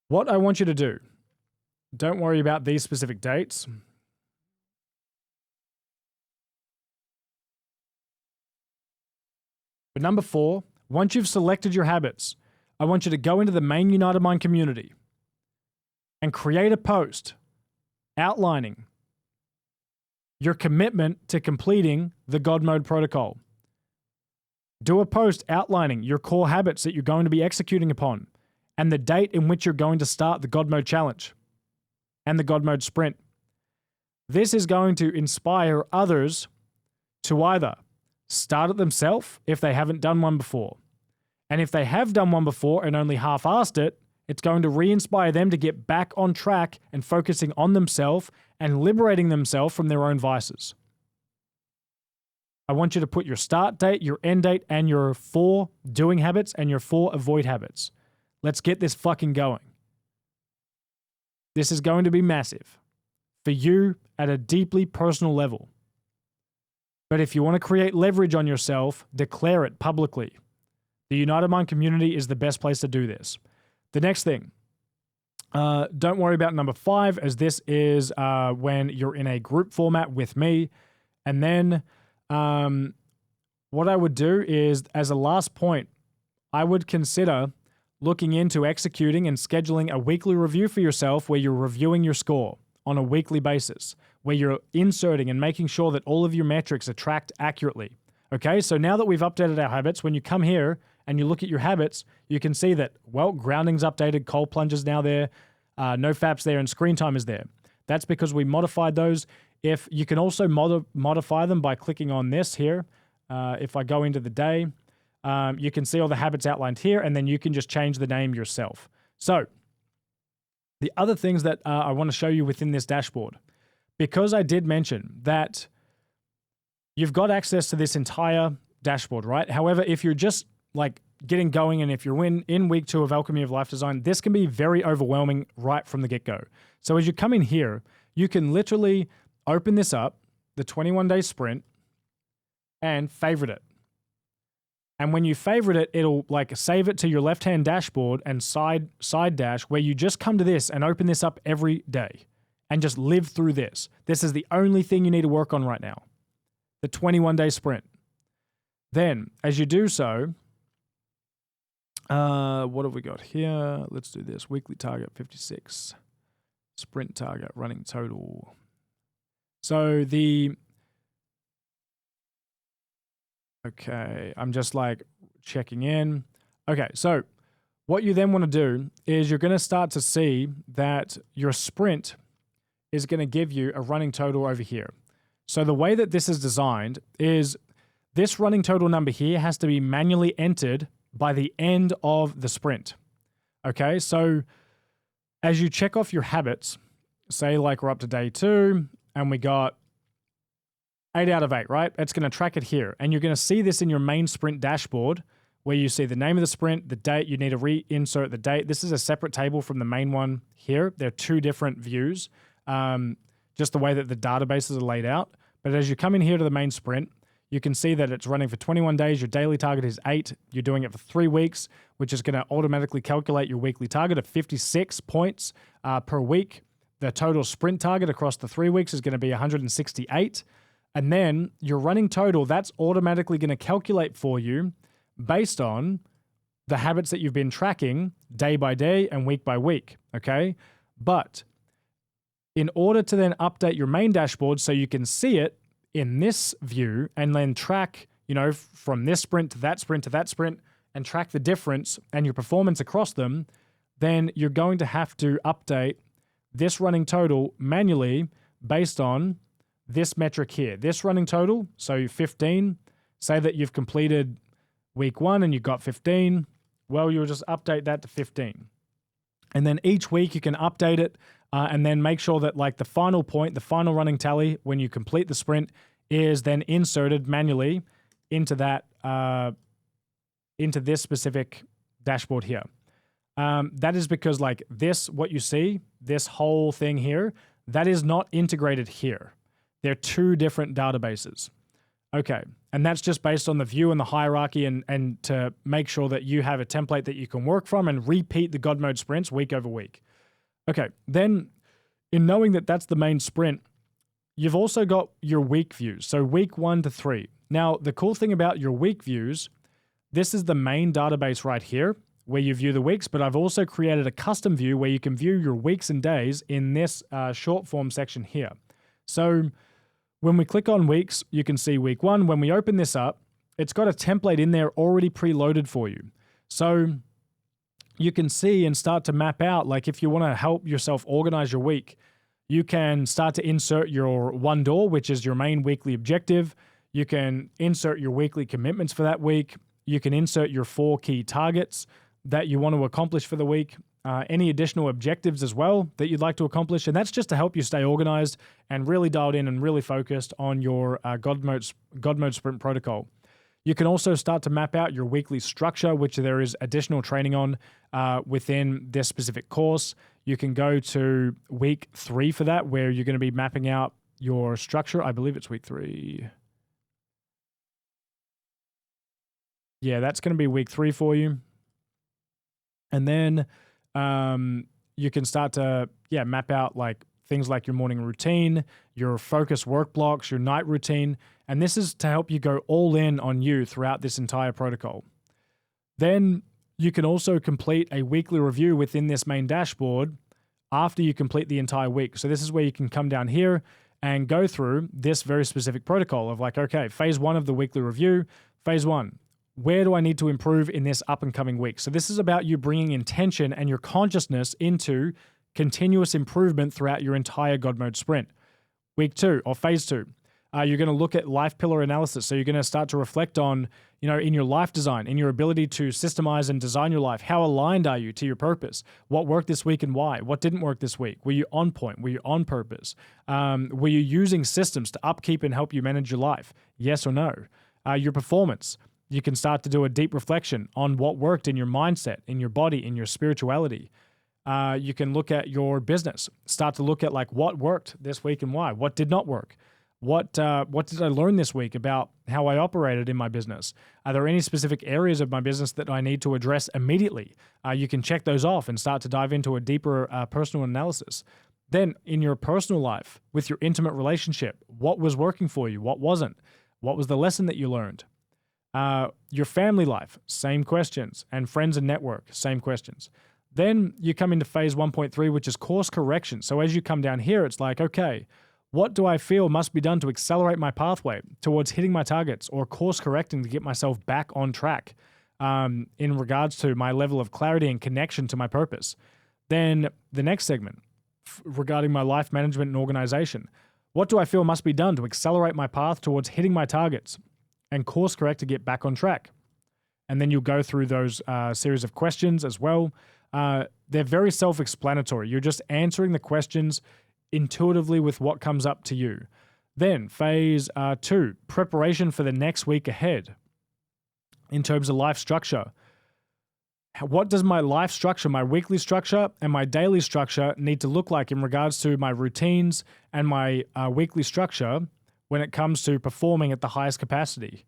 what I want you to do, don't worry about these specific dates. But number 4, once you've selected your habits, I want you to go into the main United Mind community and create a post outlining your commitment to completing the God Mode protocol. Do a post outlining your core habits that you're going to be executing upon and the date in which you're going to start the God Mode challenge and the God Mode sprint. This is going to inspire others to either start it themselves if they haven't done one before. And if they have done one before and only half-assed it, it's going to re-inspire them to get back on track and focusing on themselves and liberating themselves from their own vices. I want you to put your start date, your end date, and your 4 doing habits and your 4 avoid habits. Let's get this fucking going. This is going to be massive for you at a deeply personal level. But if you want to create leverage on yourself, declare it publicly. The United Mind community is the best place to do this. The next thing, don't worry about number 5, as this is when you're in a group format with me. And then what I would do is, as a last point, I would consider looking into executing and scheduling a weekly review for yourself where you're reviewing your score on a weekly basis, where you're inserting and making sure that all of your metrics are tracked accurately. Okay, so now that we've updated our habits, when you come here and you look at your habits, you can see that, well, grounding's updated, cold plunge's now there, no faps there, and screen time is there. That's because we modified those. If you can also modify them by clicking on this here. If I go into the day, you can see all the habits outlined here, and then you can just change the name yourself. So the other things that I want to show you within this dashboard, because I did mention that you've got access to this entire dashboard, right? However, if you're just like getting going and if you're in week 2 of Alchemy of Life Design, this can be very overwhelming right from the get-go. So as you come in here, you can literally open this up, the 21-day sprint, and favorite it. And when you favorite it, it'll like save it to your left-hand dashboard and side dash, where you just come to this and open this up every day and just live through this. This is the only thing you need to work on right now, the 21-day sprint. Then, as you do so, what have we got here? Let's do this. Weekly target, 56. Sprint target, running total. So okay, I'm just like checking in. Okay, so what you then want to do is you're going to start to see that your sprint is going to give you a running total over here. So the way that this is designed is this running total number here has to be manually entered by the end of the sprint. Okay, so as you check off your habits, say like we're up to day 2 and we got 8 out of 8, right? It's going to track it here. And you're going to see this in your main sprint dashboard where you see the name of the sprint, the date, you need to reinsert the date. This is a separate table from the main one here. They're 2 different views, just the way that the databases are laid out. But as you come in here to the main sprint, you can see that it's running for 21 days. Your daily target is 8. You're doing it for 3 weeks, which is going to automatically calculate your weekly target of 56 points per week. The total sprint target across the 3 weeks is going to be 168. And then your running total, that's automatically going to calculate for you based on the habits that you've been tracking day by day and week by week, okay? But in order to then update your main dashboard so you can see it in this view and then track, you know, from this sprint to that sprint to that sprint and track the difference and your performance across them, then you're going to have to update this running total manually based on this metric here. This running total, so 15, say that you've completed week 1 and you got 15, well, you'll just update that to 15. And then each week you can update it and then make sure that like the final point, the final running tally when you complete the sprint is then inserted manually into that, into this specific dashboard here. That is because like this, what you see, this whole thing here, that is not integrated here. They're 2 different databases. Okay, and that's just based on the view and the hierarchy and to make sure that you have a template that you can work from and repeat the God mode sprints week over week. Okay, then in knowing that that's the main sprint, you've also got your week views. So week 1 to 3. Now, the cool thing about your week views, this is the main database right here where you view the weeks, but I've also created a custom view where you can view your weeks and days in this short form section here. So when we click on weeks, you can see week 1. When we open this up, it's got a template in there already preloaded for you. So you can see and start to map out, like if you want to help yourself organize your week, You can start to insert your one door, which is your main weekly objective. You can insert your weekly commitments for that week. You can insert your 4 key targets that you want to accomplish for the week. Any additional objectives as well that you'd like to accomplish. And that's just to help you stay organized and really dialed in and really focused on your God Mode Sprint protocol. You can also start to map out your weekly structure, which there is additional training on within this specific course. You can go to week 3 for that, where you're going to be mapping out your structure. I believe it's week 3. Yeah, that's going to be week 3 for you. And then you can start to map out like things like your morning routine, your focus work blocks, your night routine, and this is to help you go all in on you throughout this entire protocol. Then you can also complete a weekly review within this main dashboard after you complete the entire week. So this is where you can come down here and go through this very specific protocol of like, okay, phase 1 of the weekly review, phase 1. Where do I need to improve in this up and coming week? So this is about you bringing intention and your consciousness into continuous improvement throughout your entire God Mode sprint. Week 2 or phase 2, you're going to look at life pillar analysis. So you're going to start to reflect on, in your life design, in your ability to systemize and design your life. How aligned are you to your purpose? What worked this week and why? What didn't work this week? Were you on point? Were you on purpose? Were you using systems to upkeep and help you manage your life? Yes or no? Your performance. You can start to do a deep reflection on what worked in your mindset, in your body, in your spirituality. You can look at your business, start to look at like what worked this week and why, what did not work. What did I learn this week about how I operated in my business? Are there any specific areas of my business that I need to address immediately? You can check those off and start to dive into a deeper personal analysis. Then in your personal life, with your intimate relationship, what was working for you? What wasn't? What was the lesson that you learned? Your family life, same questions. And friends and network, same questions. Then you come into phase 1.3, which is course correction. So as you come down here, it's like, okay, what do I feel must be done to accelerate my pathway towards hitting my targets or course correcting to get myself back on track in regards to my level of clarity and connection to my purpose? Then the next segment regarding my life management and organization. What do I feel must be done to accelerate my path towards hitting my targets and course correct to get back on track? And then you'll go through those series of questions as well. They're very self-explanatory. You're just answering the questions intuitively with what comes up to you. Then phase 2, preparation for the next week ahead in terms of life structure. What does my life structure, my weekly structure and my daily structure need to look like in regards to my routines and my weekly structure when it comes to performing at the highest capacity?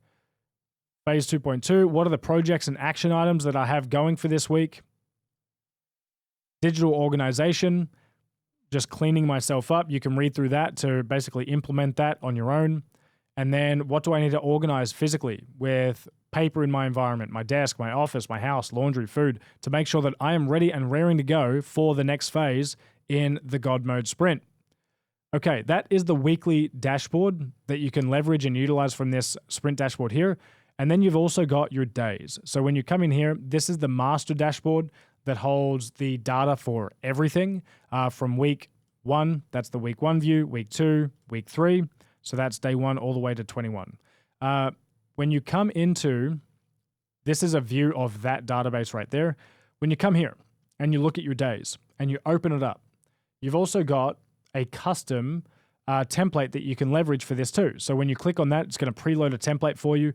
Phase 2.2, what are the projects and action items that I have going for this week? Digital organization, just cleaning myself up. You can read through that to basically implement that on your own. And then what do I need to organize physically with paper in my environment, my desk, my office, my house, laundry, food, to make sure that I am ready and raring to go for the next phase in the God Mode sprint. Okay, that is the weekly dashboard that you can leverage and utilize from this sprint dashboard here. And then you've also got your days. So when you come in here, this is the master dashboard that holds the data for everything from week 1. That's the week 1 view, week 2, week 3. So that's day 1 all the way to 21. When you come into, this is a view of that database right there. When you come here and you look at your days and you open it up, you've also got a custom template that you can leverage for this too. So when you click on that, it's going to preload a template for you.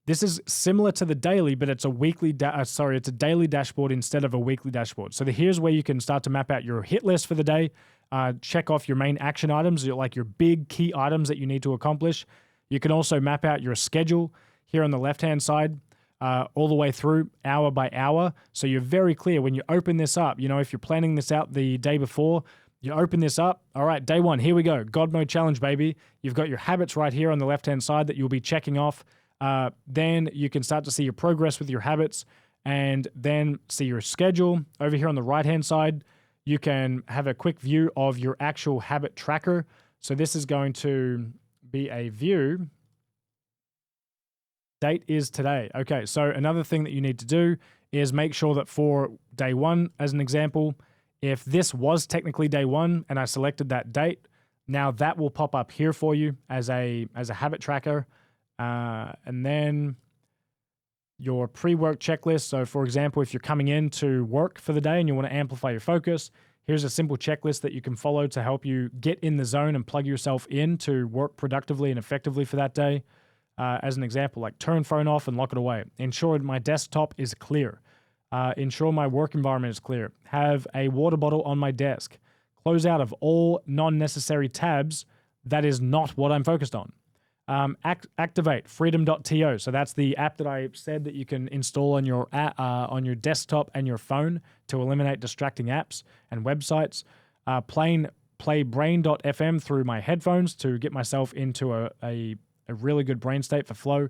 This is similar to the daily, but it's a it's a daily dashboard instead of a weekly dashboard. So here's where you can start to map out your hit list for the day, check off your main action items, like your big key items that you need to accomplish. You can also map out your schedule here on the left-hand side, all the way through hour by hour. So you're very clear when you open this up. If you're planning this out the day before, you open this up. All right, day 1, here we go. God Mode Challenge, baby. You've got your habits right here on the left-hand side that you'll be checking off. Then you can start to see your progress with your habits and then see your schedule. Over here on the right-hand side, you can have a quick view of your actual habit tracker. So this is going to be a view. Date is today. Okay, so another thing that you need to do is make sure that for day 1, as an example, If this was technically day one and I selected that date, now that will pop up here for you as a habit tracker. And then your pre-work checklist. So for example, if you're coming in to work for the day and you want to amplify your focus, here's a simple checklist that you can follow to help you get in the zone and plug yourself in to work productively and effectively for that day. As an example, like turn phone off and lock it away. Ensure my desktop is clear. Ensure my work environment is clear. Have a water bottle on my desk. Close out of all non-necessary tabs. That is not what I'm focused on. Activate freedom.to. So that's the app that I said that you can install on your desktop and your phone to eliminate distracting apps and websites. Play brain.fm through my headphones to get myself into a really good brain state for flow.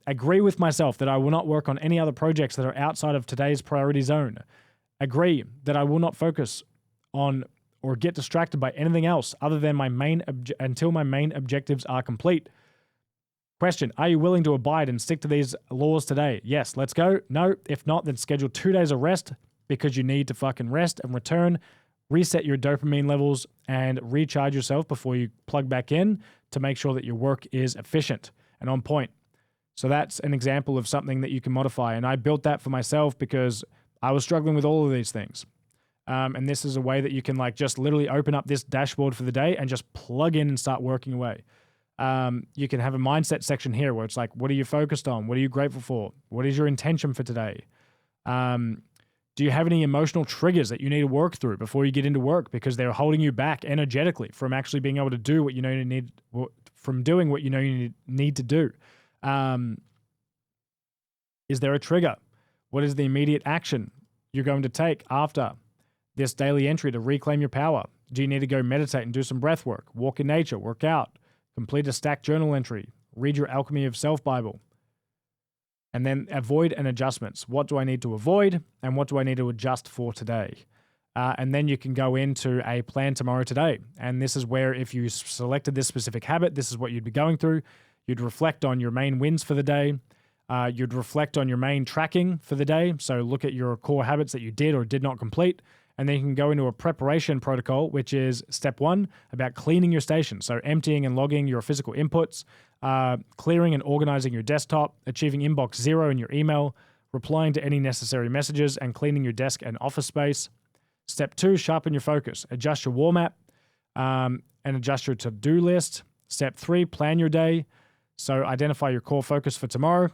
Agree with myself that I will not work on any other projects that are outside of today's priority zone. Agree that I will not focus on or get distracted by anything else other than until my main objectives are complete. Question, are you willing to abide and stick to these laws today? Yes, let's go. No, if not, then schedule 2 days of rest because you need to fucking rest and return, reset your dopamine levels, and recharge yourself before you plug back in to make sure that your work is efficient and on point. So that's an example of something that you can modify. And I built that for myself because I was struggling with all of these things. And this is a way that you can like just literally open up this dashboard for the day and just plug in and start working away. You can have a mindset section here where it's like, what are you focused on? What are you grateful for? What is your intention for today? Do you have any emotional triggers that you need to work through before you get into work because they're holding you back energetically from actually being able to do what you know you need, from doing what you know you need to do? Is there a trigger? What is the immediate action you're going to take after this daily entry to reclaim your power? Do you need to go meditate and do some breath work, walk in nature, work out, complete a stacked journal entry, read your Alchemy of Self Bible? And then avoid and adjustments. What do I need to avoid and what do I need to adjust for today? And then you can go into a plan tomorrow today. And this is where if you selected this specific habit, this is what you'd be going through. You'd reflect on your main wins for the day. You'd reflect on your main tracking for the day. So look at your core habits that you did or did not complete. And then you can go into a preparation protocol, which is step 1, about cleaning your station. So emptying and logging your physical inputs, clearing and organizing your desktop, achieving inbox 0 in your email, replying to any necessary messages, and cleaning your desk and office space. Step 2, sharpen your focus. Adjust your wall map and adjust your to-do list. Step 3, plan your day. So identify your core focus for tomorrow.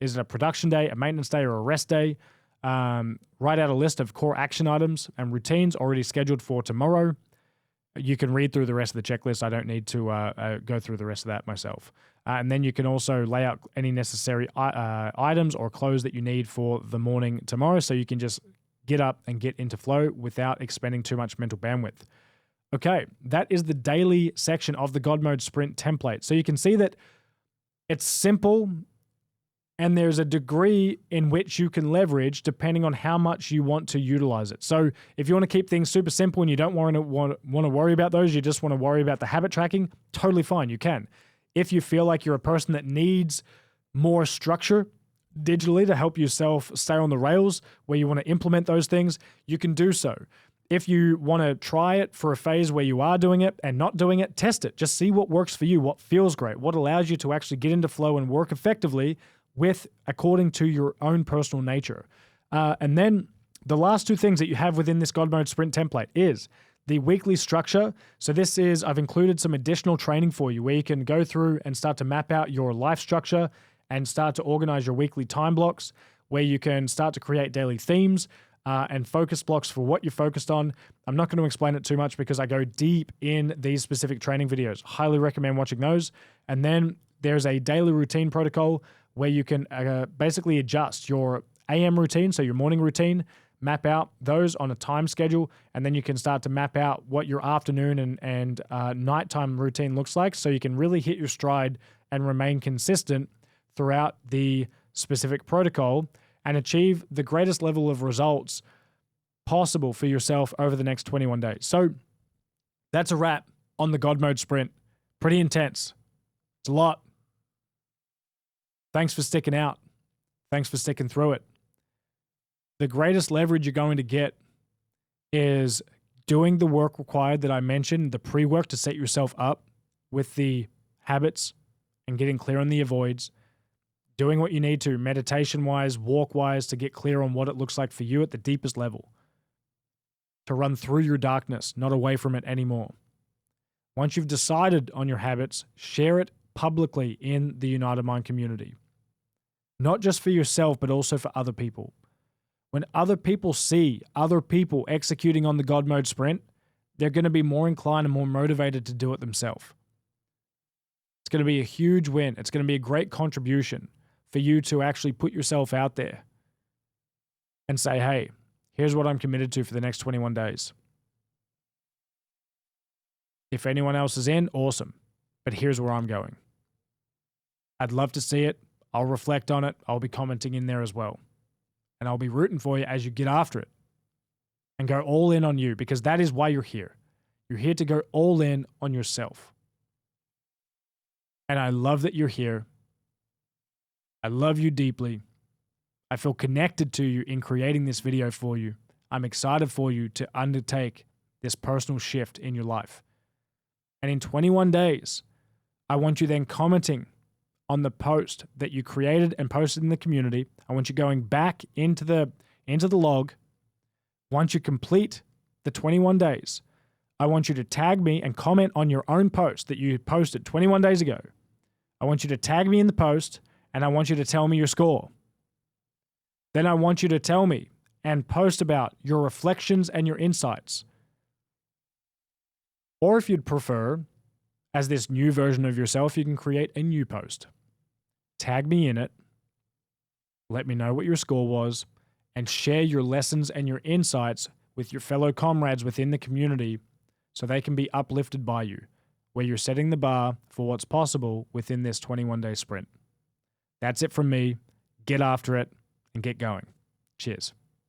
Is it a production day, a maintenance day, or a rest day? Write out a list of core action items and routines already scheduled for tomorrow. You can read through the rest of the checklist. I don't need to go through the rest of that myself. And then you can also lay out any necessary items or clothes that you need for the morning tomorrow, so you can just get up and get into flow without expending too much mental bandwidth. Okay, that is the daily section of the God Mode Sprint template. So you can see that it's simple, and there's a degree in which you can leverage depending on how much you want to utilize it. So if you want to keep things super simple and you don't want to worry about those, you just want to worry about the habit tracking, totally fine, you can. If you feel like you're a person that needs more structure digitally to help yourself stay on the rails, where you want to implement those things, you can do so. If you want to try it for a phase where you are doing it and not doing it, test it. Just see what works for you, what feels great, what allows you to actually get into flow and work effectively according to your own personal nature. And then the last 2 things that you have within this God Mode Sprint template is the weekly structure. So this is, I've included some additional training for you where you can go through and start to map out your life structure and start to organize your weekly time blocks, where you can start to create daily themes and focus blocks for what you're focused on. I'm not going to explain it too much because I go deep in these specific training videos. Highly recommend watching those. And then there's a daily routine protocol where you can basically adjust your AM routine, so your morning routine, map out those on a time schedule, and then you can start to map out what your afternoon and nighttime routine looks like, so you can really hit your stride and remain consistent throughout the specific protocol and achieve the greatest level of results possible for yourself over the next 21 days. So that's a wrap on the God Mode Sprint. Pretty intense. It's a lot. Thanks for sticking out. Thanks for sticking through it. The greatest leverage you're going to get is doing the work required that I mentioned, the pre-work to set yourself up with the habits and getting clear on the avoids, doing what you need to meditation-wise, walk-wise, to get clear on what it looks like for you at the deepest level, to run through your darkness, not away from it anymore. Once you've decided on your habits, share it publicly in the United Mind community. Not just for yourself, but also for other people. When other people see other people executing on the God Mode sprint, they're going to be more inclined and more motivated to do it themselves. It's going to be a huge win. It's going to be a great contribution for you to actually put yourself out there and say, hey, here's what I'm committed to for the next 21 days. If anyone else is in, awesome. But here's where I'm going. I'd love to see it. I'll reflect on it. I'll be commenting in there as well. And I'll be rooting for you as you get after it and go all in on you, because that is why you're here. You're here to go all in on yourself. And I love that you're here. I love you deeply. I feel connected to you in creating this video for you. I'm excited for you to undertake this personal shift in your life. And in 21 days, I want you then commenting on the post that you created and posted in the community. I want you going back into the log. Once you complete the 21 days, I want you to tag me and comment on your own post that you posted 21 days ago. I want you to tag me in the post, and I want you to tell me your score. Then I want you to tell me and post about your reflections and your insights. Or if you'd prefer, as this new version of yourself, you can create a new post. Tag me in it, let me know what your score was, and share your lessons and your insights with your fellow comrades within the community so they can be uplifted by you, where you're setting the bar for what's possible within this 21-day sprint. That's it from me. Get after it and get going. Cheers.